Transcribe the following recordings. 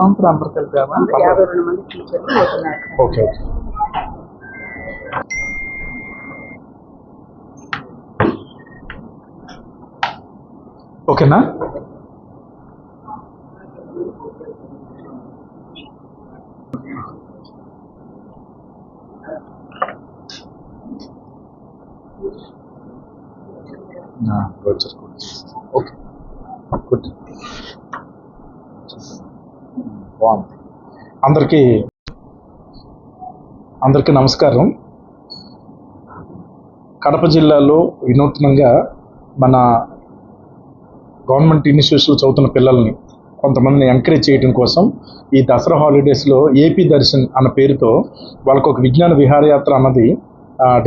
ఇప్పుడు అందరు కలిపామా? 52 మంది టీచర్లు పోతున్నారు. ఓకే ఓకేనా. Okay good. బాగుంది. అందరికీ నమస్కారం. కడప జిల్లాలో వినూత్నంగా మన గవర్నమెంట్ ఇన్స్టిట్యూషన్లో చదువుతున్న పిల్లల్ని కొంతమందిని ఎంకరేజ్ చేయడం కోసం ఈ దసరా హాలిడేస్లో ఏపీ దర్శన్ అన్న పేరుతో వాళ్ళకు ఒక విజ్ఞాన విహారయాత్ర అన్నది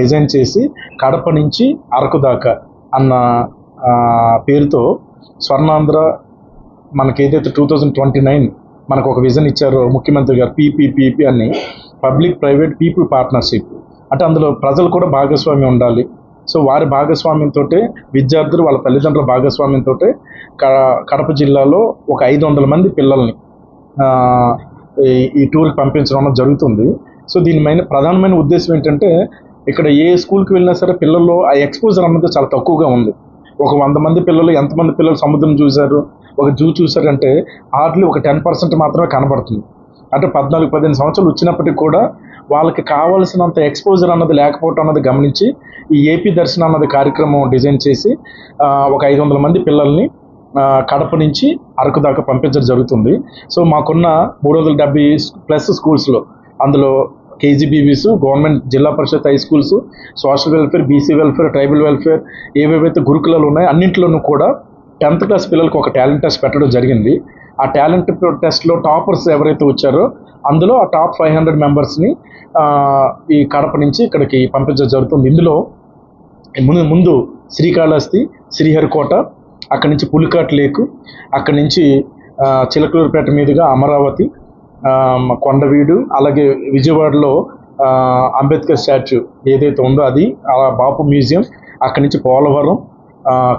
డిజైన్ చేసి కడప నుంచి అరకు దాకా అన్న పేరుతో స్వర్ణాంధ్ర మనకి ఏదైతే 2029 మనకు ఒక విజన్ ఇచ్చారో ముఖ్యమంత్రి గారు, పీపీపీపీ అని పబ్లిక్ ప్రైవేట్ పీపుల్ పార్ట్నర్షిప్. అంటే అందులో ప్రజలు కూడా భాగస్వామ్యం ఉండాలి. సో వారి భాగస్వామ్యంతో విద్యార్థులు వాళ్ళ తల్లిదండ్రుల భాగస్వామ్యంతో కడప జిల్లాలో ఒక 500 మంది పిల్లల్ని ఈ టూర్కి పంపించడం జరుగుతుంది. సో దీని ప్రధానమైన ఉద్దేశం ఏంటంటే ఇక్కడ ఏ స్కూల్కి వెళ్ళినా సరే పిల్లల్లో ఆ ఎక్స్పోజర్ అన్నది చాలా తక్కువగా ఉంది. ఒక 100 మంది పిల్లలు ఎంతమంది పిల్లలు సముద్రం చూశారు, ఒక జూ చూశారంటే హార్డ్లీ ఒక 10% మాత్రమే కనబడుతుంది. అంటే 14-15 సంవత్సరాలు వచ్చినప్పటికీ కూడా వాళ్ళకి కావాల్సినంత ఎక్స్పోజర్ అన్నది లేకపోవటం అన్నది గమనించి ఈ ఏపీ దర్శనం అన్నది కార్యక్రమం డిజైన్ చేసి ఒక 500 మంది పిల్లల్ని కడప నుంచి అరకు దాకా పంపించడం జరుగుతుంది. సో మాకున్న 370+ స్కూల్స్లో అందులో KGBVs, government Zilla Parishad high schools, social welfare, BC welfare, tribal welfare, ఏవేవైతే గురుకులాలు ఉన్నాయో అన్నింటిలోనూ కూడా 10th క్లాస్ పిల్లలకు ఒక టాలెంట్ టెస్ట్ పెట్టడం జరిగింది. ఆ టాలెంట్ టెస్ట్లో టాపర్స్ ఎవరైతే వచ్చారో అందులో ఆ టాప్ 500 మెంబర్స్ని ఈ కడప నుంచి ఇక్కడికి పంపించడం జరుగుతుంది. ఇందులో ముందు శ్రీకాళహస్తి, శ్రీహరికోట, అక్కడి నుంచి పులికాట్ లేకు, అక్కడి నుంచి చిలకలూరుపేట మీదుగా అమరావతి, కొండవీడు, అలాగే విజయవాడలో అంబేద్కర్ స్టాచ్యూ ఏదైతే ఉందో అది, బాపు మ్యూజియం, అక్కడి నుంచి పోలవరం,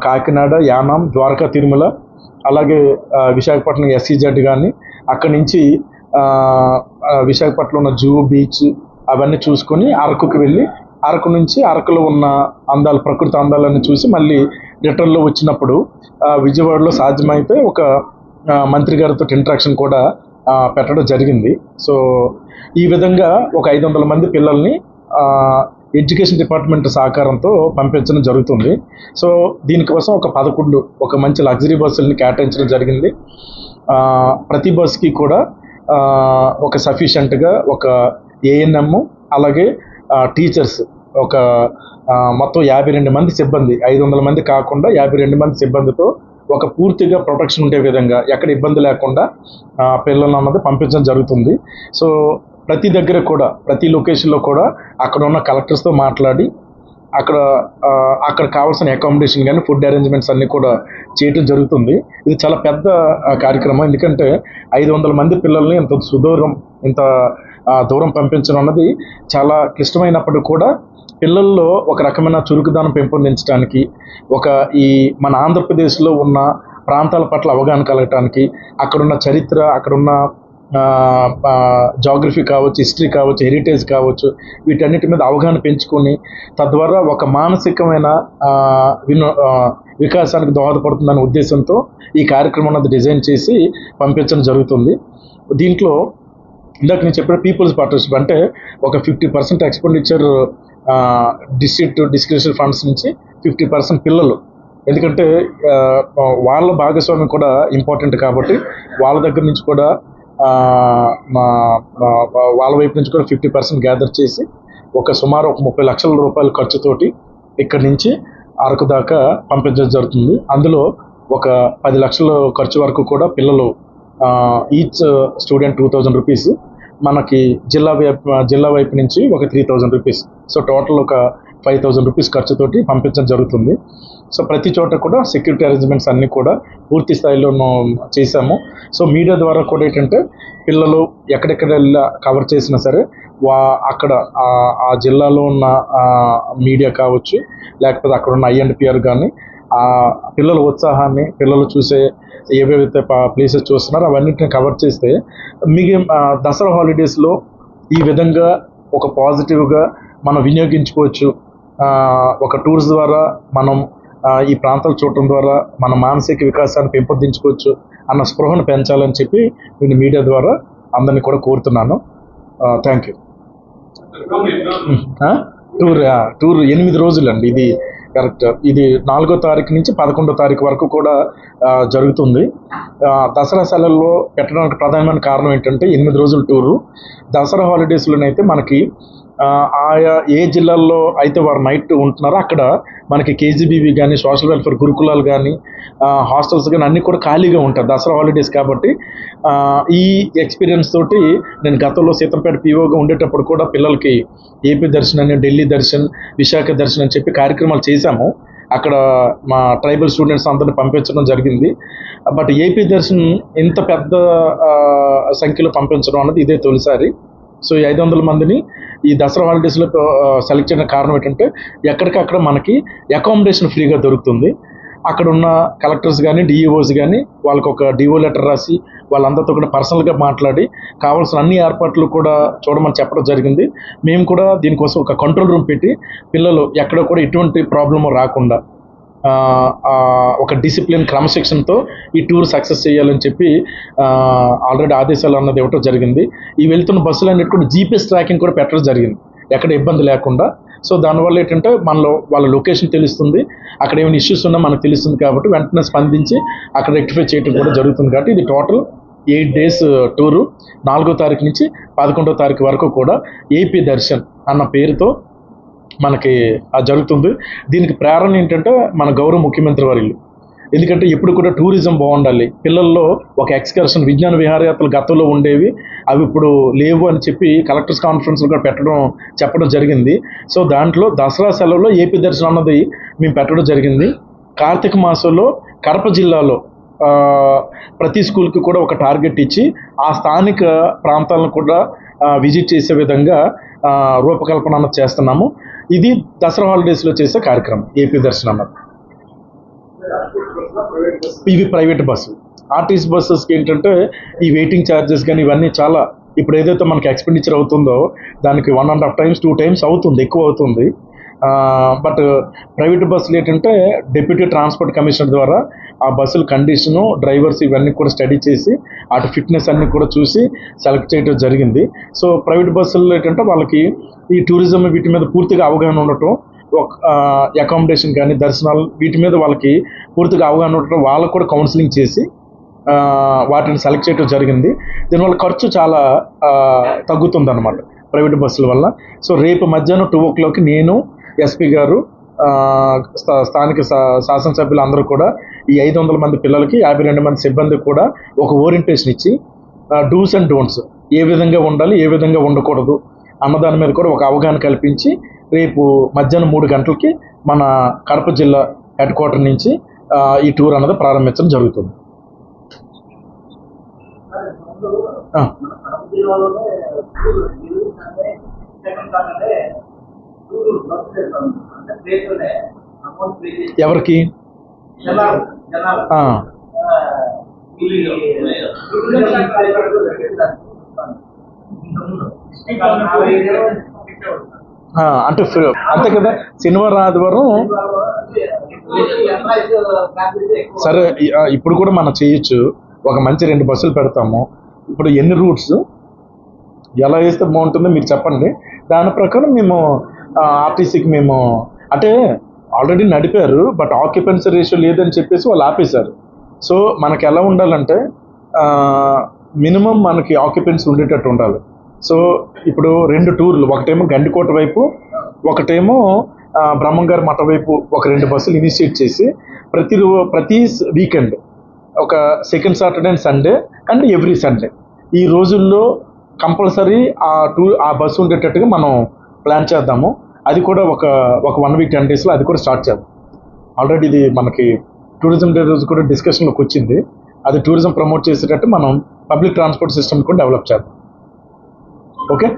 కాకినాడ, యానాం, ద్వారకా, తిరుమల, అలాగే విశాఖపట్నం SEZ కానీ, అక్కడి నుంచి విశాఖపట్నంలో ఉన్న జూ, బీచ్ అవన్నీ చూసుకొని అరకుకి వెళ్ళి అరకు నుంచి అరకులో ఉన్న ప్రకృతి అందాలన్నీ చూసి మళ్ళీ రిటర్న్లో వచ్చినప్పుడు విజయవాడలో సాధ్యమైతే ఒక మంత్రి గారితో ఇంటరాక్షన్ కూడా పెట్టడం జరిగింది. సో ఈ విధంగా ఒక 500 మంది పిల్లల్ని ఎడ్యుకేషన్ డిపార్ట్మెంట్ సహకారంతో పంపించడం జరుగుతుంది. సో దీనికోసం ఒక మంచి లగ్జరీ బస్సుల్ని కేటాయించడం జరిగింది. ప్రతి బస్కి కూడా ఒక సఫిషియెంట్గా ఒక ANM, అలాగే టీచర్స్ ఒక మొత్తం 52 మంది సిబ్బంది, 500 మంది కాకుండా 52 మంది సిబ్బందితో ఒక పూర్తిగా ప్రొటెక్షన్ ఉండే విధంగా ఎక్కడ ఇబ్బంది లేకుండా పిల్లలను అన్నది పంపించడం జరుగుతుంది. సో ప్రతి దగ్గర కూడా ప్రతి లొకేషన్లో కూడా అక్కడ ఉన్న కలెక్టర్స్తో మాట్లాడి అక్కడ కావాల్సిన అకామిడేషన్ కానీ ఫుడ్ అరేంజ్మెంట్స్ అన్నీ కూడా చేయటం జరుగుతుంది. ఇది చాలా పెద్ద కార్యక్రమం, ఎందుకంటే 500 మంది పిల్లల్ని ఇంత దూరం పంపించడం అన్నది చాలా క్లిష్టమైనప్పటికీ కూడా పిల్లల్లో ఒక రకమైన చురుకుదనం పెంపొందించడానికి, మన ఆంధ్రప్రదేశ్లో ఉన్న ప్రాంతాల పట్ల అవగాహన కలగటానికి, అక్కడున్న చరిత్ర, అక్కడున్న జాగ్రఫీ కావచ్చు, హిస్టరీ కావచ్చు, హెరిటేజ్ కావచ్చు, వీటన్నిటి మీద అవగాహన పెంచుకొని తద్వారా ఒక మానసికమైన వికాసానికి దోహదపడుతుందనే ఉద్దేశంతో ఈ కార్యక్రమం అన్నది డిజైన్ చేసి పంపించడం జరుగుతుంది. దీంట్లో ఇందాక నేను చెప్పిన పీపుల్స్ పార్ట్నర్షిప్ అంటే ఒక 50% ఎక్స్పెండిచర్ డిస్ట్రిక్ట్ డిస్క్రిప్షన్ ఫండ్స్ నుంచి 50% పిల్లలు, ఎందుకంటే వాళ్ళ భాగస్వామ్యం కూడా ఇంపార్టెంట్ కాబట్టి వాళ్ళ దగ్గర నుంచి కూడా వాళ్ళ వైపు నుంచి కూడా 50% గ్యాదర్ చేసి సుమారు 30 లక్షల రూపాయల ఖర్చుతోటి ఇక్కడి నుంచి అరకు దాకా పంపించడం జరుగుతుంది. అందులో ఒక 10 లక్షల ఖర్చు వరకు కూడా పిల్లలు ఈచ్ స్టూడెంట్ 2000 రూపీస్, మనకి జిల్లా వైపు నుంచి ఒక 3000 రూపీస్, సో టోటల్ ఒక 5000 రూపీస్ ఖర్చుతోటి పంపించడం జరుగుతుంది. సో ప్రతి చోట కూడా సెక్యూరిటీ అరేంజ్మెంట్స్ అన్నీ కూడా పూర్తి స్థాయిలో చేశాము. సో మీడియా ద్వారా కూడా ఏంటంటే పిల్లలు ఎక్కడెక్కడ కవర్ చేసినా సరే అక్కడ ఆ జిల్లాలో ఉన్న మీడియా కావచ్చు, లేకపోతే అక్కడ ఉన్న INPR కానీ ఆ పిల్లల ఉత్సాహాన్ని, పిల్లలు చూసే ఏవేవైతే ప్లేసెస్ చూస్తున్నారో అవన్నిటిని కవర్ చేస్తే దసరా హాలిడేస్లో ఈ విధంగా ఒక పాజిటివ్గా మనం వినియోగించుకోవచ్చు. ఒక టూర్స్ ద్వారా మనం ఈ ప్రాంతాలు చూడటం ద్వారా మన మానసిక వికాసాన్ని పెంపొందించుకోవచ్చు అన్న స్పృహను పెంచాలని చెప్పి నేను మీడియా ద్వారా అందరినీ కూడా కోరుతున్నాను. Thank you. టూర్ 8 రోజులండి. ఇది కరెక్ట్. ఇది 4వ తారీఖు నుంచి 11వ తారీఖు వరకు కూడా జరుగుతుంది. దసరా సెలవుల్లో పెట్టడానికి ప్రధానమైన కారణం ఏంటంటే 8 రోజుల టూరు. దసరా హాలిడేస్లోనైతే మనకి ఆయా ఏ జిల్లాల్లో అయితే వారు నైట్ ఉంటున్నారో అక్కడ మనకి కేజీబీవీ కానీ, సోషల్ వెల్ఫేర్ గురుకులాలు కానీ, హాస్టల్స్ కానీ అన్నీ కూడా ఖాళీగా ఉంటాయి దసరా హాలిడేస్ కాబట్టి. ఈ ఎక్స్పీరియన్స్ తోటి నేను గతంలో సీతంపేట పీఓగా ఉండేటప్పుడు కూడా పిల్లలకి ఏపీ దర్శన్ అని, ఢిల్లీ దర్శన్, విశాఖ దర్శన్ అని చెప్పి కార్యక్రమాలు చేశాము. అక్కడ మా ట్రైబల్ స్టూడెంట్స్ అందరిని పంపించడం జరిగింది. బట్ ఏపీ దర్శన్ ఇంత పెద్ద సంఖ్యలో పంపించడం అన్నది ఇదే తొలిసారి. సో ఈ 500 మందిని ఈ దసరా హాలిడేస్లో సెలెక్ట్ చేయడం కారణం ఏంటంటే ఎక్కడికక్కడ మనకి అకామిడేషన్ ఫ్రీగా దొరుకుతుంది. అక్కడ ఉన్న కలెక్టర్స్ కానీ, డిఈఓస్ కానీ వాళ్ళకి ఒక డిఓ లెటర్ రాసి వాళ్ళందరితో కూడా పర్సనల్గా మాట్లాడి కావాల్సిన అన్ని ఏర్పాట్లు కూడా చూడమని చెప్పడం జరిగింది. మేము కూడా దీనికోసం ఒక కంట్రోల్ రూమ్ పెట్టి పిల్లలు ఎక్కడ కూడా ఎటువంటి ప్రాబ్లము రాకుండా ఒక డిసిప్లిన్, క్రమశిక్షణతో ఈ టూర్ సక్సెస్ చేయాలని చెప్పి ఆల్రెడీ ఆదేశాలు అన్నది ఇవ్వటం జరిగింది. ఈ వెళ్తున్న బస్సులన్నిటి కూడా జీపీఎస్ ట్రాకింగ్ కూడా పెట్టడం జరిగింది ఎక్కడ ఇబ్బంది లేకుండా. సో దానివల్ల ఏంటంటే మనలో వాళ్ళ లొకేషన్ తెలుస్తుంది, అక్కడ ఏమైనా ఇష్యూస్ ఉన్నా మనకు తెలుస్తుంది కాబట్టి వెంటనే స్పందించి అక్కడ రెక్టిఫై చేయడం కూడా జరుగుతుంది. కాబట్టి ఇది టోటల్ 8 డేస్ టూరు. 4వ తారీఖు నుంచి 11వ తారీఖు వరకు కూడా ఏపీ దర్శన్ అన్న పేరుతో మనకి జరుగుతుంది. దీనికి ప్రేరణ ఏంటంటే మన గౌరవ ముఖ్యమంత్రి వర్యులు. ఎందుకంటే ఎప్పుడు కూడా టూరిజం బాగుండాలి, పిల్లల్లో ఒక ఎక్స్కర్షన్, విజ్ఞాన విహారయాత్రలు గతంలో ఉండేవి అవి ఇప్పుడు లేవు అని చెప్పి కలెక్టర్స్ కాన్ఫరెన్స్ కూడా చెప్పడం జరిగింది. సో దాంట్లో దసరా సెలవులో ఏపీ దర్శనం అన్నది మేము పెట్టడం జరిగింది. కార్తీక మాసంలో కడప జిల్లాలో ప్రతి స్కూల్కి కూడా ఒక టార్గెట్ ఇచ్చి ఆ స్థానిక ప్రాంతాలను కూడా విజిట్ చేసే విధంగా రూపకల్పన అన్నది చేస్తున్నాము. ఇది దసరా హాలిడేస్లో చేసే కార్యక్రమం ఏపీ దర్శనం అన్నది. ఇవి ప్రైవేట్ బస్సులు. ఆర్టీసీ బస్సెస్కి ఏంటంటే ఈ వెయిటింగ్ ఛార్జెస్ కానీ ఇవన్నీ చాలా ఇప్పుడు ఏదైతే మనకి ఎక్స్పెండిచర్ అవుతుందో దానికి 1.5 times 2 times అవుతుంది, ఎక్కువ అవుతుంది. బట్ ప్రైవేట్ బస్సులు ఏంటంటే డిప్యూటీ ట్రాన్స్పోర్ట్ కమిషనర్ ద్వారా ఆ బస్సుల కండిషను, డ్రైవర్స్ ఇవన్నీ కూడా స్టడీ చేసి అటు ఫిట్నెస్ అన్నీ కూడా చూసి సెలెక్ట్ చేయడం జరిగింది. సో ప్రైవేట్ బస్సుల్లో ఏంటంటే వాళ్ళకి ఈ టూరిజం వీటి మీద పూర్తిగా అవగాహన ఉండటం, అకామిడేషన్ కానీ, దర్శనాలు వీటి మీద వాళ్ళకి పూర్తిగా అవగాహన ఉండటం, వాళ్ళకు కూడా కౌన్సిలింగ్ చేసి వాటిని సెలెక్ట్ చేయడం జరిగింది. దీనివల్ల ఖర్చు చాలా తగ్గుతుంది అన్నమాట ప్రైవేట్ బస్సుల వల్ల. సో రేపు మధ్యాహ్నం 2 o'clock నేను, ఎస్పీ గారు, స్థానిక శాసనసభ్యులు అందరూ కూడా ఈ 500 మంది పిల్లలకి 52 మంది సిబ్బంది కూడా ఒక ఓరియంటేషన్ ఇచ్చి డూస్ అండ్ డోంట్స్ ఏ విధంగా ఉండాలి, ఏ విధంగా ఉండకూడదు అన్నదాని మీద కూడా ఒక అవగాహన కల్పించి రేపు మధ్యాహ్నం 3 గంటలకి మన కడప జిల్లా హెడ్ క్వార్టర్ నుంచి ఈ టూర్ అన్నది ప్రారంభించడం జరుగుతుంది. ఎవరికి? అంటే అంతే కదా, శనివారం ఆదివారం సరే. ఇప్పుడు కూడా మనం చేయొచ్చు, ఒక మంచి 2 బస్సులు పెడతాము. ఇప్పుడు ఎన్ని రూట్స్ ఎలా వేస్తే బాగుంటుందో మీరు చెప్పండి. దాని ప్రకారం మేము ఆర్టీసీకి మేము అంటే ఆల్రెడీ నడిపారు, బట్ ఆక్యుపెన్సీ రేషియో లేదని చెప్పేసి వాళ్ళు ఆపేశారు. సో మనకి ఎలా ఉండాలంటే మినిమం మనకి ఆక్యుపెన్సీ ఉండేటట్టు ఉండాలి. సో ఇప్పుడు 2 టూర్లు, ఒకటేమో గండికోట వైపు, ఒకటేమో బ్రహ్మంగారి మఠ వైపు ఒక 2 బస్సులు ఇనిషియేట్ చేసి ప్రతి వీకెండ్ ఒక second Saturday and Sunday and every Sunday ఈ రోజుల్లో కంపల్సరీ ఆ బస్సు ఉండేటట్టుగా మనం ప్లాన్ చేద్దాము. అది కూడా ఒక 1 week 10 daysలో అది కూడా స్టార్ట్ చేద్దాం. ఆల్రెడీ ఇది మనకి టూరిజం డే రోజు కూడా డిస్కషన్లోకి వచ్చింది. అది టూరిజం ప్రమోట్ చేసేటట్టు మనం పబ్లిక్ ట్రాన్స్పోర్ట్ సిస్టమ్ కూడా డెవలప్ చేద్దాం. ఓకే.